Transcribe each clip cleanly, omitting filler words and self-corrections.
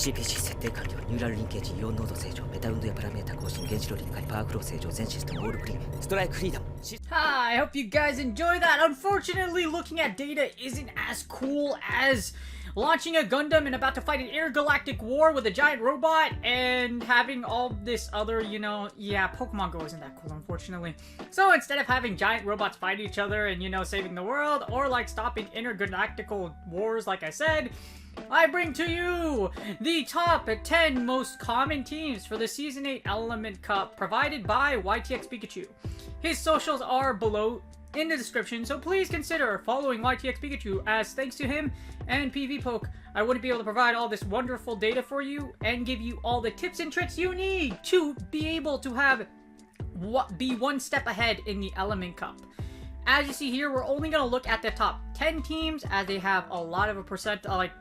CPG 設定完了。ニューラルリンケージイオンノード正常。メタ運動やパラメータ更新。原子炉臨界。パワーフロー正常。全システムオールクリーン。ストライクフリーダム。Hi, I hope you guys enjoy that. Unfortunately, looking at data isn't as cool as launching a Gundam and about to fight an intergalactic war with a giant robot and having all this other, yeah, Pokemon Go isn't that cool, unfortunately. So instead of having giant robots fight each other and, saving the world, or like stopping intergalactical wars, like I said, I bring to you the top 10 most common teams for the Season 8 Element Cup provided by Ytxpikachu. His socials are below in the description, so please consider following Ytxpikachu, as thanks to him and PvPoke, I wouldn't be able to provide all this wonderful data for you and give you all the tips and tricks you need to be able to be one step ahead in the Element Cup. As you see here, we're only going to look at the top 10 teams, as they have a lot of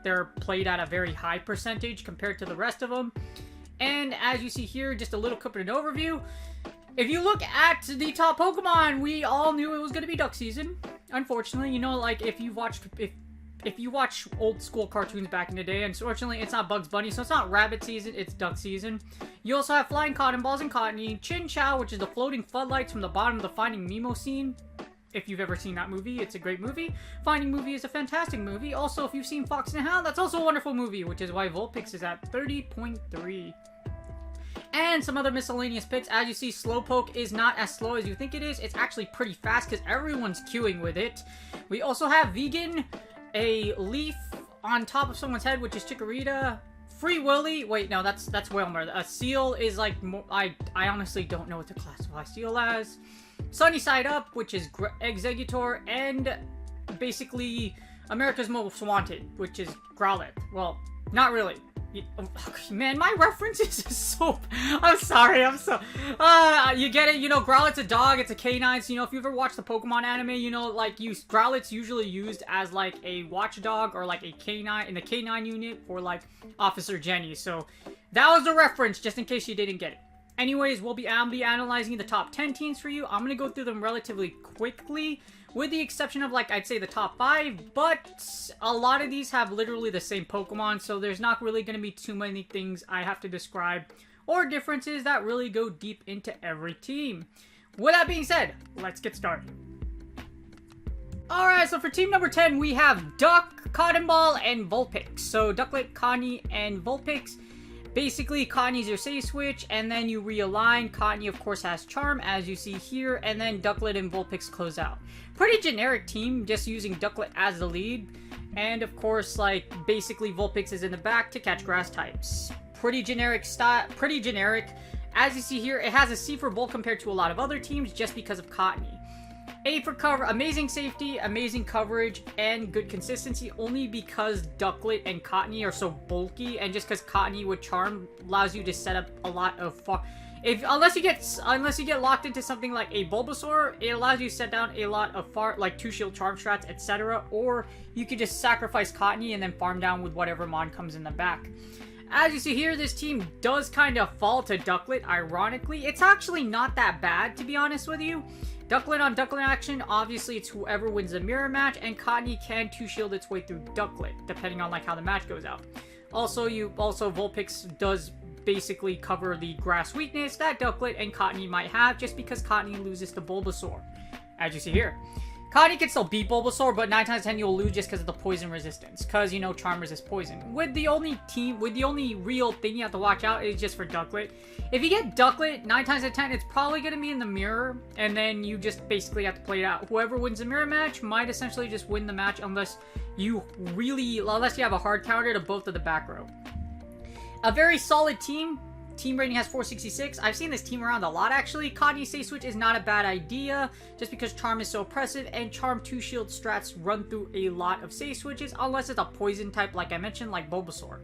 they're played at a very high percentage compared to the rest of them. And as you see here, just a little clip and an overview. If you look at the top Pokemon, we all knew it was going to be duck season. Unfortunately, if you watch old school cartoons back in the day, unfortunately, it's not Bugs Bunny, so it's not rabbit season, it's duck season. You also have flying cotton balls and cottony, Chin Chow, which is the floating floodlights from the bottom of the Finding Nemo scene. If you've ever seen that movie, it's a great movie. Finding movie is a fantastic movie. Also, if you've seen Fox and the Hound, that's also a wonderful movie, which is why Vulpix is at 30.3. And some other miscellaneous picks. As you see, Slowpoke is not as slow as you think it is. It's actually pretty fast because everyone's queuing with it. We also have Vegan, a leaf on top of someone's head, which is Chikorita. Free Willy. Wait, no, that's Whalmer. A Seal is like, I honestly don't know what to classify Seal as. Sunny Side Up, which is Executor, and basically America's Most Wanted, which is Growlithe. Well, not really. Man, my references are so... I'm sorry, you get it, Growlithe's a dog, it's a canine, so, if you ever watched the Pokemon anime, Growlithe's usually used as, like, a watchdog or, like, a canine, in the canine unit for, like, Officer Jenny, so that was the reference, just in case you didn't get it. Anyways, I'll be analyzing the top 10 teams for you. I'm going to go through them relatively quickly, with the exception of, like, I'd say the top 5, but a lot of these have literally the same Pokemon, so there's not really going to be too many things I have to describe, or differences that really go deep into every team. With that being said, let's get started. Alright, so for team number 10, we have Duck, Cotton Ball, and Vulpix. So, Ducklet, Connie, and Vulpix. Basically, Connie's your save switch, and then you realign. Connie, of course, has Charm, as you see here, and then Ducklet and Vulpix close out. Pretty generic team, just using Ducklet as the lead. And, of course, like, basically, Vulpix is in the back to catch grass types. Pretty generic style, pretty generic. As you see here, it has a C for Bulk compared to a lot of other teams, just because of Cottony. A for cover, amazing safety, amazing coverage, and good consistency, only because Ducklet and Cottony are so bulky, and just because Cottony with Charm allows you to set up a lot of unless you get locked into something like a Bulbasaur, it allows you to set down a lot of like 2-shield charm strats, etc. Or you could just sacrifice Cottony and then farm down with whatever mon comes in the back. As you see here, this team does kind of fall to Ducklet, ironically. It's actually not that bad, to be honest with you. Ducklet on Ducklet action, obviously it's whoever wins the mirror match, and Cottony can 2-shield its way through Ducklet, depending on like how the match goes out. Also, Vulpix does basically cover the grass weakness that Ducklet and Cottony might have, just because Cottony loses to Bulbasaur, as you see here. Cottony can still beat Bulbasaur, but 9 times out of 10 you'll lose just because of the poison resistance, because, Charm resists poison. With the only real thing you have to watch out is just for Ducklet. If you get Ducklet, 9 times out of 10, it's probably going to be in the mirror, and then you just basically have to play it out. Whoever wins the mirror match might essentially just win the match, unless you have a hard counter to both of the back row. A very solid team. Team rating has 466. I've seen this team around a lot, actually. Cottony Safe Switch is not a bad idea, just because Charm is so oppressive, and Charm 2-shield strats run through a lot of Safe Switches, unless it's a poison type, like I mentioned, like Bulbasaur.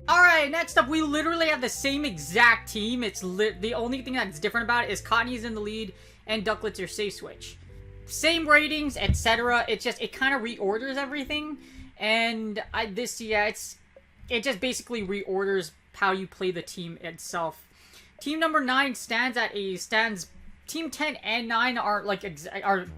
Alright, next up, we literally have the same exact team. It's the only thing that's different about it is Connie's in the lead and Ducklet's your safe switch. Same ratings, etc. It's just, it kind of reorders everything. And it just basically reorders how you play the team itself. Team number 9 Team 10 and 9 are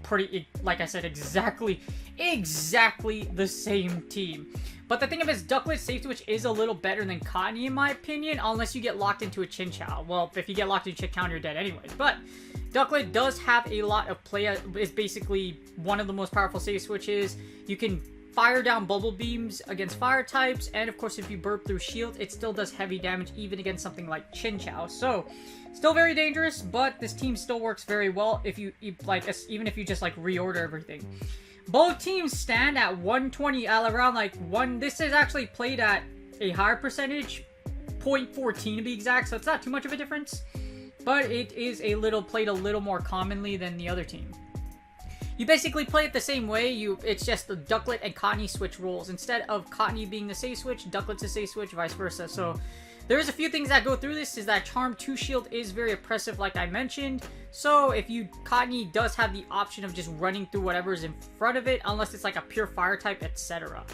pretty, like I said, exactly the same team. But the thing of it is, Ducklet's safe switch is a little better than Connie in my opinion, unless you get locked into a Chinchou. Well, if you get locked into a Chinchou, you're dead anyways. But Ducklet does have a lot of play. It's basically one of the most powerful safe switches. You can fire down bubble beams against fire types, and of course if you burp through shields, it still does heavy damage even against something like Chinchou. So still very dangerous, but this team still works very well if you even if you just like reorder everything. Both teams stand at 120 around like one. This is actually played at a higher percentage, 0.14 to be exact, so it's not too much of a difference, but it is played a little more commonly than the other team. You basically play it the same way. It's just the Ducklet and Connie switch roles. Instead of Connie being the safe switch, Ducklet's the safe switch, vice versa. So there's a few things that go through this. Is that Charm 2 Shield is very oppressive, like I mentioned. So if Connie does have the option of just running through whatever is in front of it, unless it's like a pure fire type, etc.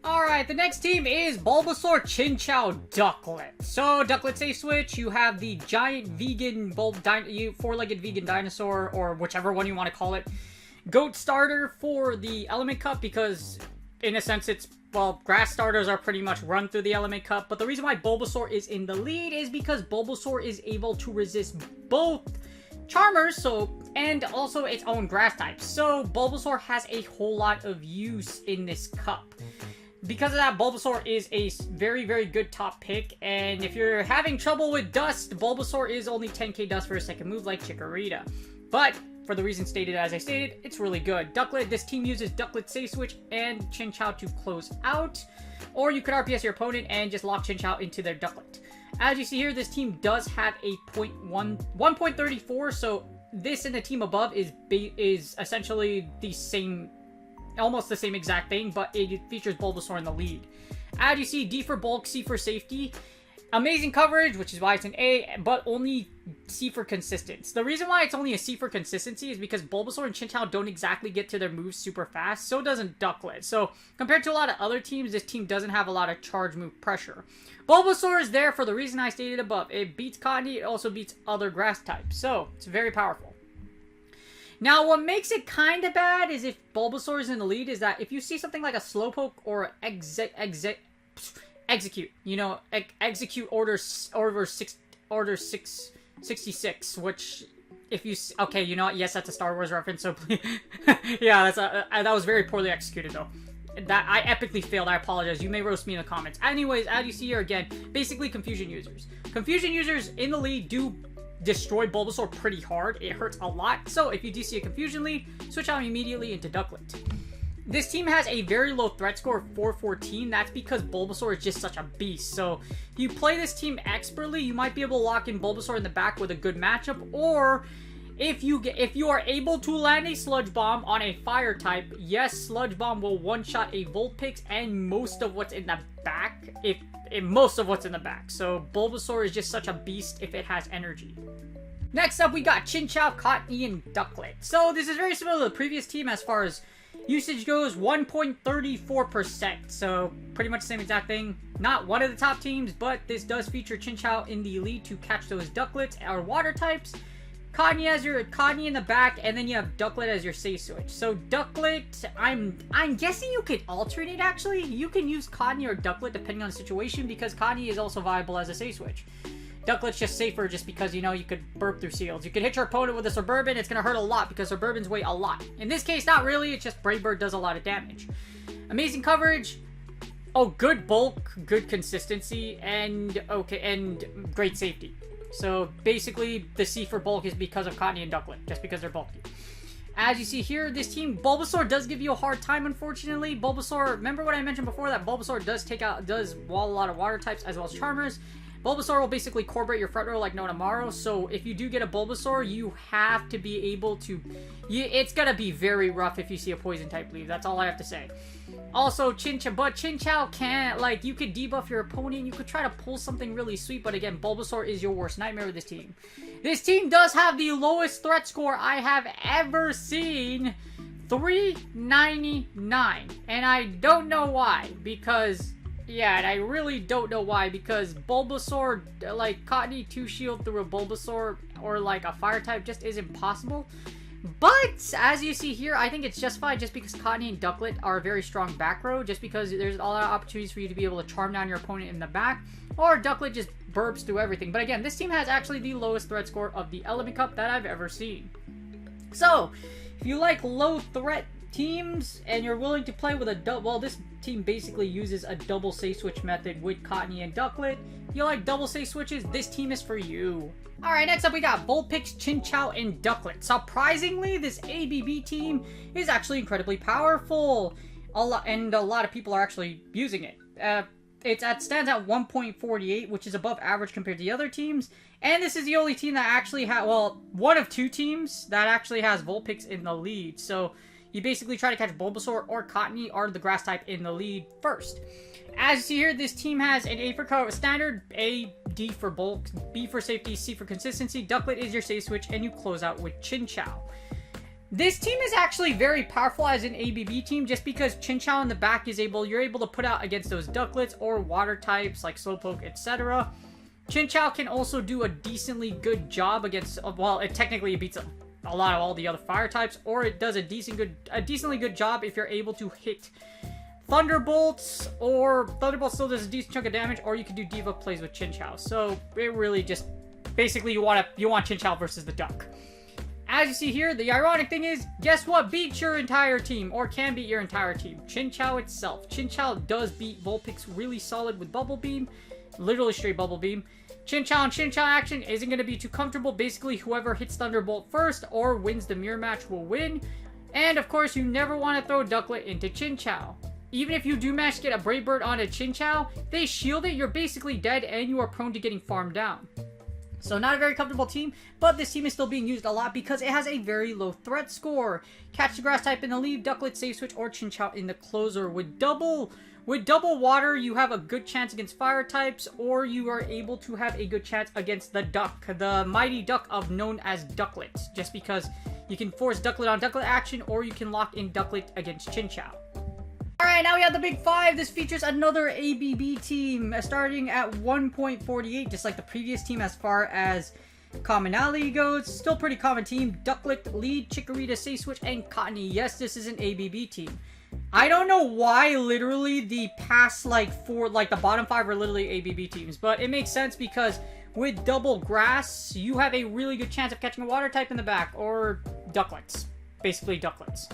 Alright, the next team is Bulbasaur, Chinchou, Ducklet. So, Ducklet safe switch, you have the giant vegan four-legged vegan dinosaur, or whichever one you want to call it. Goat starter for the Element Cup, because in a sense grass starters are pretty much run through the Element Cup. But the reason why Bulbasaur is in the lead is because Bulbasaur is able to resist both Charmers, and also its own grass types. So, Bulbasaur has a whole lot of use in this cup. Because of that, Bulbasaur is a very, very good top pick, and if you're having trouble with Dust, Bulbasaur is only 10k Dust for a second move like Chikorita. But, for the reason stated as I stated, it's really good. Ducklet, this team uses Ducklet Safe Switch and Chinchou to close out, or you could RPS your opponent and just lock Chinchou into their Ducklet. As you see here, this team does have a 1.34, so this and the team above is essentially the same, almost the same exact thing, but it features Bulbasaur in the lead. As you see, D for bulk, C for safety. Amazing coverage, which is why it's an A, but only C for consistency. The reason why it's only a C for consistency is because Bulbasaur and Chinchou don't exactly get to their moves super fast, so doesn't Ducklet. So, compared to a lot of other teams, this team doesn't have a lot of charge move pressure. Bulbasaur is there for the reason I stated above. It beats Connie, it also beats other grass types, so it's very powerful. Now, what makes it kind of bad is if Bulbasaur is in the lead, is that if you see something like a Slowpoke or Execute, Execute Order 666, which, if you, okay, you know what, yes, that's a Star Wars reference, so please, yeah, that was very poorly executed, though. That, I epically failed, I apologize, you may roast me in the comments. Anyways, as you see here again, basically Confusion users. Confusion users in the lead do destroy Bulbasaur pretty hard. It hurts a lot. So if you do see a Confusion lead, switch out immediately into Ducklet. This team has a very low threat score of 414. That's because Bulbasaur is just such a beast. So if you play this team expertly, you might be able to lock in Bulbasaur in the back with a good matchup. Or if you are able to land a Sludge Bomb on a fire type, yes, Sludge Bomb will one-shot a Vulpix and most of what's in the back. Most of what's in the back. So Bulbasaur is just such a beast if it has energy. Next up, we got Chinchou, Connie, and Ducklet. So this is very similar to the previous team as far as usage goes, 1.34%. So pretty much the same exact thing. Not one of the top teams, but this does feature Chinchou in the lead to catch those Ducklets or water types. Connie as your Connie in the back, and then you have Ducklet as your safe switch. So Ducklet, I'm guessing you could alternate actually. You can use Connie or Ducklet depending on the situation, because Connie is also viable as a safe switch. Ducklet's just safer just because, you know, you could burp through shields. You could hit your opponent with a Suburban, it's going to hurt a lot because Suburbans weigh a lot. In this case, not really, it's just Brave Bird does a lot of damage. Amazing coverage. Oh, good bulk, good consistency, and okay, and great safety. So basically, the C for bulk is because of Connie and Ducklet, just because they're bulky. As you see here, this team, Bulbasaur does give you a hard time, unfortunately. Bulbasaur, remember what I mentioned before, that Bulbasaur does wall a lot of water types as well as Charmers. Bulbasaur will basically core break your front row like no tomorrow, so if you do get a Bulbasaur, you have to be able to... it's gonna be very rough if you see a poison type leave, that's all I have to say. Also, Chinchou can't, like, you could debuff your opponent, you could try to pull something really sweet, but again, Bulbasaur is your worst nightmare with this team. This team does have the lowest threat score I have ever seen, 399, and I don't know why, because, yeah, and I really don't know why, because Bulbasaur, like, Cottonee 2-shield through a Bulbasaur, or, like, a fire type just isn't possible. But, as you see here, I think it's justified just because Cottonee and Ducklet are a very strong back row, just because there's a lot of opportunities for you to be able to charm down your opponent in the back, or Ducklet just burps through everything. But again, this team has actually the lowest threat score of the Element Cup that I've ever seen. So, if you like low threat teams, and you're willing to play with a well, this team basically uses a double save switch method with Cottonee and Ducklet. If you like double save switches, this team is for you. Alright, next up we got Vulpix, Chinchou, and Ducklet. Surprisingly, this ABB team is actually incredibly powerful. A lot of people are actually using it. It stands at 1.48, which is above average compared to the other teams. And this is the only team that actually has, well, one of two teams that actually has Vulpix in the lead. So you basically try to catch Bulbasaur or Cottonee or the grass type in the lead first. As you see here, this team has an A for standard, A, D for bulk, B for safety, C for consistency. Ducklet is your save switch, and you close out with Chinchou. This team is actually very powerful as an ABB team, just because Chinchou in the back is you're able to put out against those Ducklets or water types like Slowpoke, etc. Chinchou can also do a decently good job against, well, it technically beats a lot of all the other fire types, or it does a decently good job if you're able to hit Thunderbolts, or Thunderbolt still does a decent chunk of damage, or you can do Diva plays with Chinchou. So it really just basically you want Chinchou versus the Duck. As you see here, the ironic thing is, guess what beats your entire team, or can beat your entire team? Chinchou itself. Chinchou does beat Vulpix really solid with Bubble Beam, literally straight Bubble Beam. Chinchou and Chinchou action isn't going to be too comfortable. Basically, whoever hits Thunderbolt first or wins the mirror match will win. And of course, you never want to throw Ducklet into Chinchou. Even if you do manage to get a Brave Bird on a Chinchou, they shield it, you're basically dead, and you are prone to getting farmed down. So not a very comfortable team, but this team is still being used a lot because it has a very low threat score. Catch the grass type in the lead, Ducklet save switch, or Chinchou in the closer. With double water, you have a good chance against fire types, or you are able to have a good chance against the Duck, the mighty Duck known as Ducklet, just because you can force Ducklet on Ducklet action, or you can lock in Ducklet against Chinchou. Alright, now we have the big five. This features another ABB team, starting at 1.48, just like the previous team as far as commonality goes. Still pretty common team. Ducklet, lead, Chikorita, save switch, and Cottonee. Yes, this is an ABB team. I don't know why literally the past the bottom five are literally ABB teams, but it makes sense because with double grass, you have a really good chance of catching a water type in the back, or Ducklets. Basically Ducklets.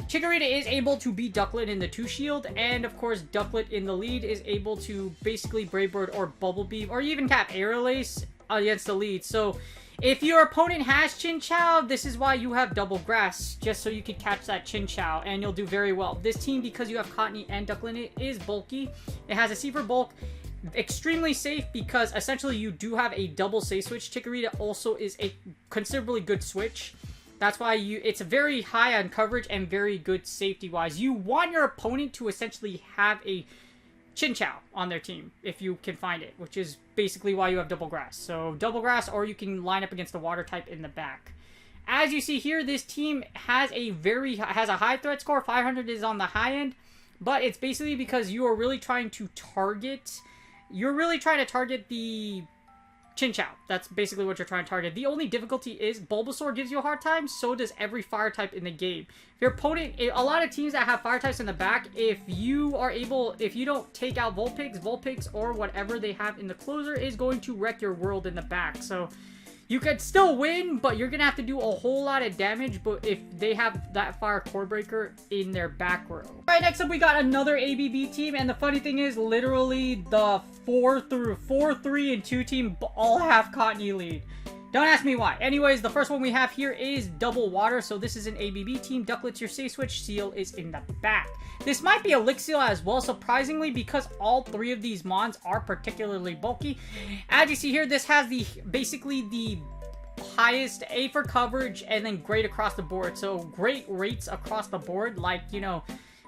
Chikorita is able to beat Ducklet in the 2-shield, and of course Ducklet in the lead is able to basically Brave Bird or Bubble Beam, or even cap Aerial Ace against the lead. So if your opponent has Chinchou, this is why you have double grass, just so you can catch that Chinchou, and you'll do very well. This team, because you have Cottonee and Ducklet in it, is bulky. It has a C for bulk. Extremely safe because essentially you do have a double save switch. Chikorita also is a considerably good switch. That's why it's very high on coverage and very good safety-wise. You want your opponent to essentially have a Chinchou on their team, if you can find it, which is basically why you have double grass. So double grass, or you can line up against the water type in the back. As you see here, this team has a high threat score. 500 is on the high end, but it's basically because you are really trying to target. You're really trying to target the Chinchou. That's basically what you're trying to target. The only difficulty is Bulbasaur gives you a hard time, so does every fire type in the game. If your opponent, a lot of teams that have fire types in the back, if you don't take out Vulpix or whatever they have in the closer is going to wreck your world in the back. So you could still win, but you're going to have to do a whole lot of damage but if they have that fire core breaker in their back row. Alright, next up we got another ABB team, and the funny thing is literally the 4, 3, and 2 team all have Cottonee lead. Don't ask me why. Anyways, the first one we have here is Double Water. So this is an ABB team. Ducklet's your safe switch. Seal is in the back. This might be a lick seal as well, surprisingly, because all three of these mons are particularly bulky. As you see here, this has basically the highest A for coverage and then great across the board. So great rates across the board, like, you know,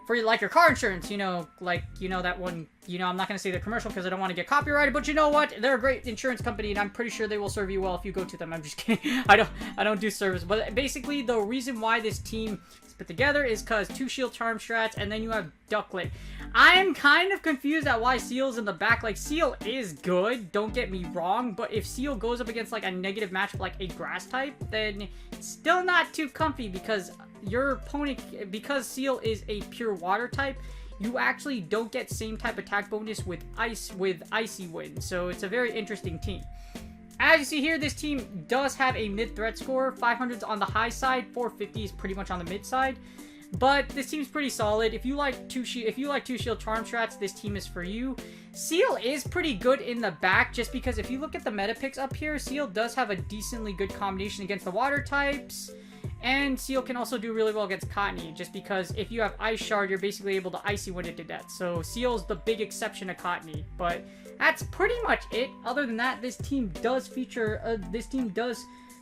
for like your car insurance, you know, like, you know, that one, you know, I'm not going to say the commercial because I don't want to get copyrighted, but you know what? They're a great insurance company and I'm pretty sure they will serve you well if you go to them. I'm just kidding. I don't do service, but basically the reason why this team is put together is because 2 shield charm strats and then you have Ducklet. I'm kind of confused at why Seal's in the back. Like, Seal is good, don't get me wrong, but if Seal goes up against like a negative matchup like a grass type, then it's still not too comfy because your opponent, because Seal is a pure water type, you actually don't get same type attack bonus with Icy Wind. So it's a very interesting team. As you see here, this team does have a mid threat score. 500's on the high side, 450 is pretty much on the mid side. But this team's pretty solid. If you like two shield charm strats, this team is for you. Seal is pretty good in the back, just because if you look at the meta picks up here, Seal does have a decently good combination against the water types. And Seal can also do really well against Cottony, just because if you have Ice Shard, you're basically able to Icy Wind it to death. So Seal's the big exception to Cottony, but that's pretty much it. Other than that, this team does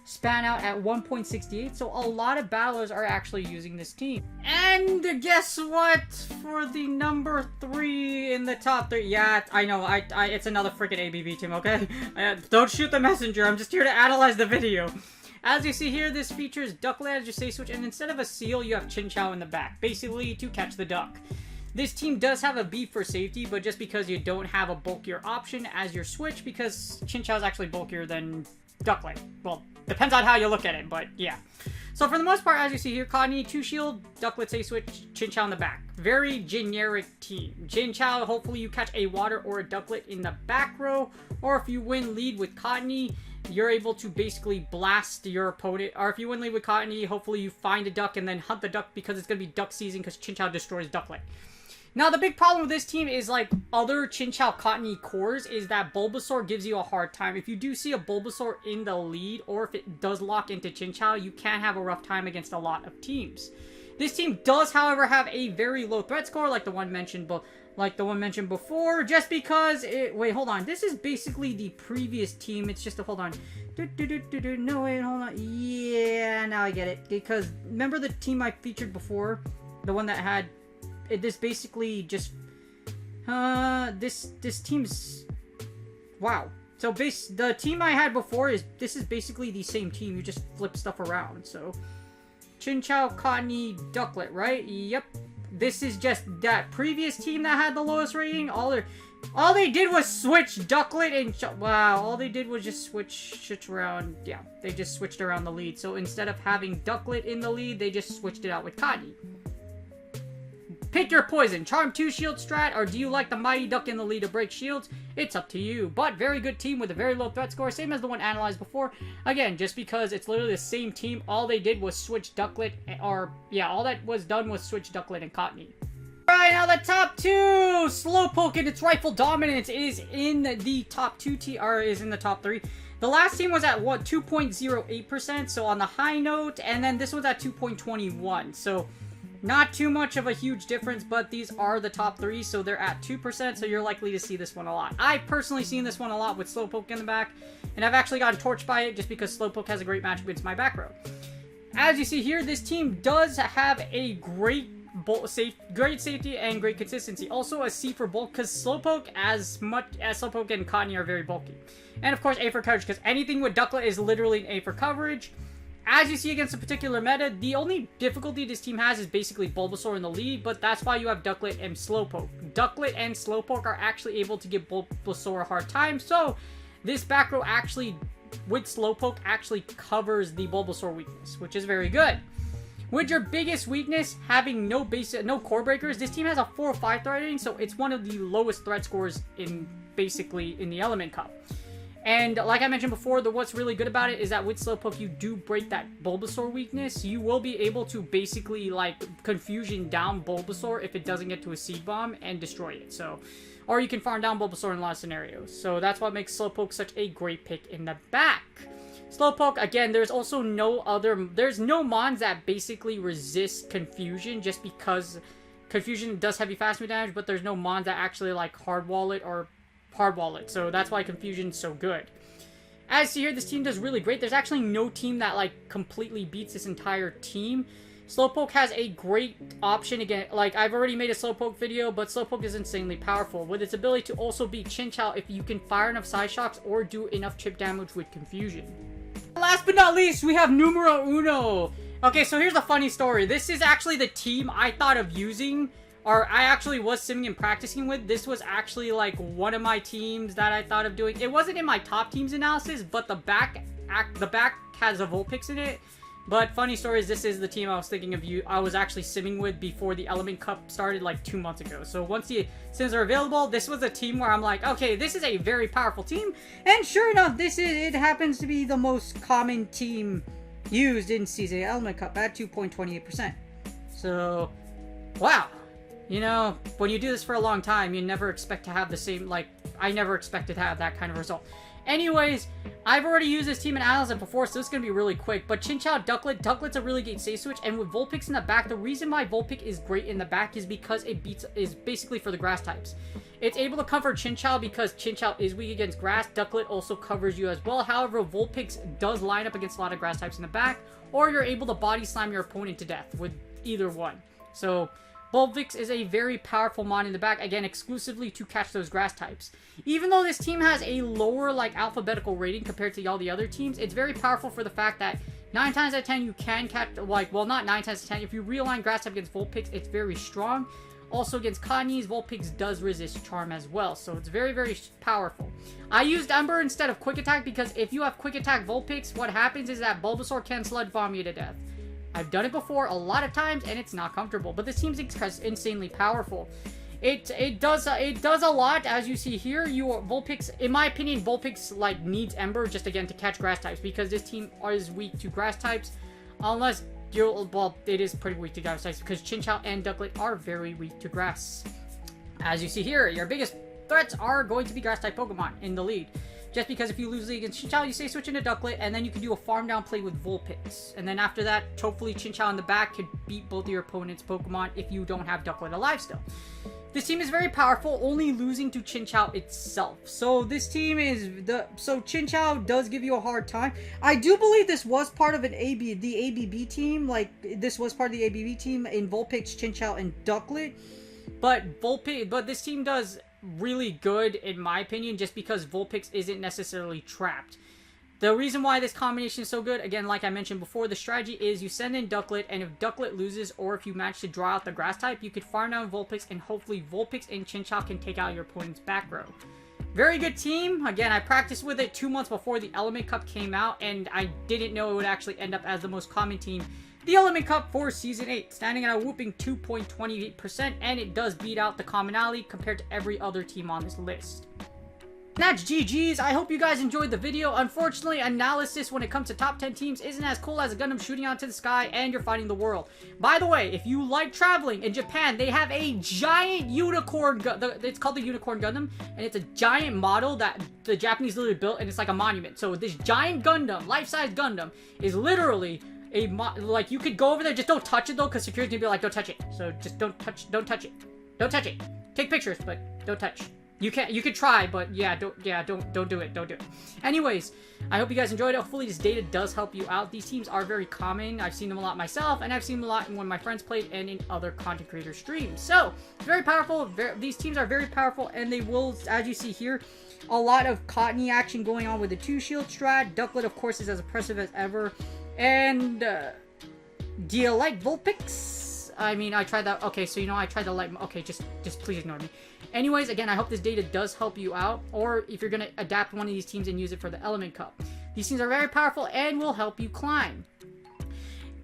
span out at 1.68, so a lot of battlers are actually using this team. And guess what? For the number 3 in the top 3, yeah, I know, it's another freaking ABB team, okay? Don't shoot the messenger, I'm just here to analyze the video. As you see here, this features Ducklet as your safe switch, and instead of a Seal, you have Chinchou in the back, basically to catch the duck. This team does have a B for safety, but just because you don't have a bulkier option as your switch, because Chinchou is actually bulkier than Ducklet. Well, depends on how you look at it, but yeah. So for the most part, as you see here, Cottony, 2 shield, Ducklet safe switch, Chinchou in the back. Very generic team. Chinchou, hopefully you catch a water or a Ducklet in the back row, or if you win lead with Cottony, you're able to basically blast your opponent. Or if you win lead with Cottony, hopefully you find a duck and then hunt the duck because it's going to be duck season because Chinchou destroys Ducklet. Now, the big problem with this team is, like other Chinchou Cottony cores, is that Bulbasaur gives you a hard time. If you do see a Bulbasaur in the lead, or if it does lock into Chinchou, you can have a rough time against a lot of teams. This team does, however, have a very low threat score, like the one mentioned before, just because it... Wait, hold on. This is basically the previous team. It's just a... Hold on. No, wait, hold on. Yeah, now I get it. Because, remember the team I featured before? The one that had... This basically just... This team's... Wow. So, the team I had before is... This is basically the same team. You just flip stuff around, so... Chinchou, Cottony, Ducklet, right? Yep. This is just that previous team that had the lowest rating. All they did was switch Ducklet and... Wow, all they did was just switch around. Yeah, they just switched around the lead. So instead of having Ducklet in the lead, they just switched it out with Cottony. Pick your poison. Charm 2 shield strat, or do you like the Mighty Duck in the lead to break shields? It's up to you. But very good team with a very low threat score, same as the one analyzed before. Again, just because it's literally the same team, all they did was switch Ducklet, or yeah, all that was done was switch Ducklet and Cottony. Alright, now the top 2! Slowpoke and its rightful dominance is in the top 2 or is in the top 3. The last team was at what, 2.08%, so on the high note, and then this was at 2.21, so not too much of a huge difference, but these are the top 3, so they're at 2%, so you're likely to see this one a lot. I've personally seen this one a lot with Slowpoke in the back, and I've actually gotten torched by it just because Slowpoke has a great matchup against my back row. As you see here, this team does have a great safety and great consistency. Also a C for bulk, because Slowpoke, as much as Slowpoke and Cottony are very bulky. And of course A for coverage, because anything with Ducklet is literally an A for coverage. As you see against a particular meta, the only difficulty this team has is basically Bulbasaur in the lead, but that's why you have Ducklet and Slowpoke. Ducklet and Slowpoke are actually able to give Bulbasaur a hard time, so this back row actually, with Slowpoke, actually covers the Bulbasaur weakness, which is very good. With your biggest weakness, having no core breakers, this team has a 4 or 5 threat rating, so it's one of the lowest threat scores in the Element Cup. And like I mentioned before, what's really good about it is that with Slowpoke, you do break that Bulbasaur weakness. You will be able to basically, like, confusion down Bulbasaur if it doesn't get to a Seed Bomb and destroy it. So, or you can farm down Bulbasaur in a lot of scenarios. So that's what makes Slowpoke such a great pick in the back. Slowpoke, again, there's also there's no mons that basically resist Confusion, just because Confusion does heavy fast move damage, but there's no mons that actually like hard wall it or hard wall it, so that's why Confusion's so good. As you hear, this team does really great. There's actually no team that like completely beats this entire team. Slowpoke has a great option again. Like, I've already made a Slowpoke video, but Slowpoke is insanely powerful with its ability to also beat Chinchou if you can fire enough side shocks or do enough chip damage with Confusion. Last but not least, we have numero uno. Okay, so here's a funny story. This is actually the team I thought of using, or I actually was simming and practicing with. This was actually like one of my teams that I thought of doing. It wasn't in my top teams analysis, but the back has a Vulpix in it. But funny story is, this is the team I was thinking of I was actually simming with before the Element Cup started like 2 months ago. So once the sims are available, this was a team where I'm like, okay, this is a very powerful team. And sure enough, it happens to be the most common team used in Season 8 Element Cup at 2.28%. So, wow. You know, when you do this for a long time, you never expect to have the same, like, I never expected to have that kind of result. Anyways, I've already used this team in Alice before, so this is going to be really quick. But Chinchou, Ducklet's a really great safe switch, and with Vulpix in the back, the reason why Vulpix is great in the back is because is basically for the grass types. It's able to cover Chinchou because Chinchou is weak against grass. Ducklet also covers you as well. However, Vulpix does line up against a lot of grass types in the back, or you're able to body slam your opponent to death with either one. So Vulpix is a very powerful mon in the back, again, exclusively to catch those grass types. Even though this team has a lower, like, alphabetical rating compared to all the other teams, it's very powerful for the fact that 9 times out of 10 you can catch, like, well, not 9 times out of 10, if you realign grass type against Vulpix, it's very strong. Also against Connies, Vulpix does resist Charm as well, so it's very, very powerful. I used Ember instead of Quick Attack because if you have Quick Attack Vulpix, what happens is that Bulbasaur can Sludge Bomb you to death. I've done it before a lot of times, and it's not comfortable. But this team's insanely powerful. It does a lot, as you see here. Vulpix, in my opinion, Vulpix like needs Ember just again to catch grass types because this team is weak to grass types, unless well, it is pretty weak to grass types because Chinchou and Ducklet are very weak to grass. As you see here, your biggest threats are going to be grass type Pokemon in the lead. Just because if you lose league against Chinchou, you say switch into Ducklet, and then you can do a farm down play with Vulpix. And then after that, hopefully Chinchou in the back could beat both of your opponent's Pokemon if you don't have Ducklet alive still. This team is very powerful, only losing to Chinchou itself. So this team is so Chinchou does give you a hard time. I do believe this was part of the ABB team, like this was part of the ABB team in Vulpix, Chinchou, and Ducklet. But this team does really good in my opinion just because Vulpix isn't necessarily trapped. The reason why this combination is so good, again, like I mentioned before, the strategy is you send in Ducklet, and if Ducklet loses or if you manage to draw out the grass type, you could farm down Vulpix, and hopefully Vulpix and Chinchou can take out your opponent's back row. Very good team. Again, I practiced with it 2 months before the Element Cup came out, and I didn't know it would actually end up as the most common team. The Element Cup for Season 8, standing at a whooping 2.28%, and it does beat out the commonality compared to every other team on this list. That's GG's. I hope you guys enjoyed the video. Unfortunately, analysis when it comes to top 10 teams isn't as cool as a Gundam shooting out to the sky and you're fighting the world. By the way, if you like traveling, in Japan, they have a giant unicorn, it's called the Unicorn Gundam, and it's a giant model that the Japanese literally built, and it's like a monument. So this giant Gundam, life-size Gundam, is literally like, you could go over there, just don't touch it though, because security's gonna be like, don't touch it. So just don't touch it. Don't touch it. Take pictures, but don't touch. You could try, but yeah, don't do it. Anyways, I hope you guys enjoyed it. Hopefully this data does help you out. These teams are very common. I've seen them a lot myself, and I've seen them a lot when my friends played and in other content creator streams. So, very powerful. These teams are very powerful, and they will, as you see here, a lot of Cottony action going on with the 2-shield strat. Ducklet, of course, is as impressive as ever. And, do you like Vulpix? I mean, I tried that. Okay, so, you know, I tried the light. Okay, just please ignore me. Anyways, again, I hope this data does help you out, or if you're going to adapt one of these teams and use it for the Element Cup. These teams are very powerful and will help you climb.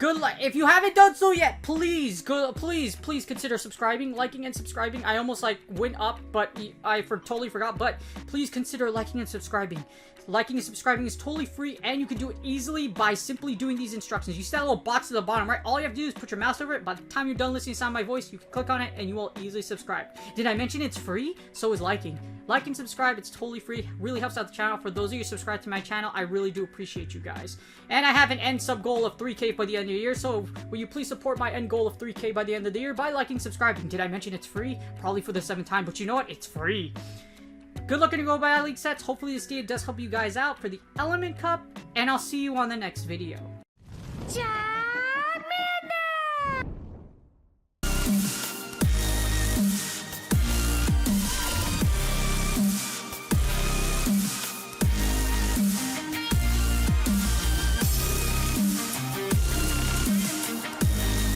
Good luck. If you haven't done so yet, please consider subscribing, liking, and subscribing. I almost like went up, but I totally forgot. But please consider liking and subscribing. Liking and subscribing is totally free, and you can do it easily by simply doing these instructions. You see that little box at the bottom, right? All you have to do is put your mouse over it. By the time you're done listening to sound my voice, you can click on it, and you will easily subscribe. Did I mention it's free? So is liking. Like and subscribe. It's totally free. Really helps out the channel. For those of you subscribed to my channel, I really do appreciate you guys. And I have an end sub goal of 3K by the end of the year, so will you please support my end goal of 3K by the end of the year by liking and subscribing? Did I mention it's free? Probably for the 7th time, but you know what? It's free. Good luck in your Go Battle League sets. Hopefully this data does help you guys out for the Element Cup, and I'll see you on the next video. Ja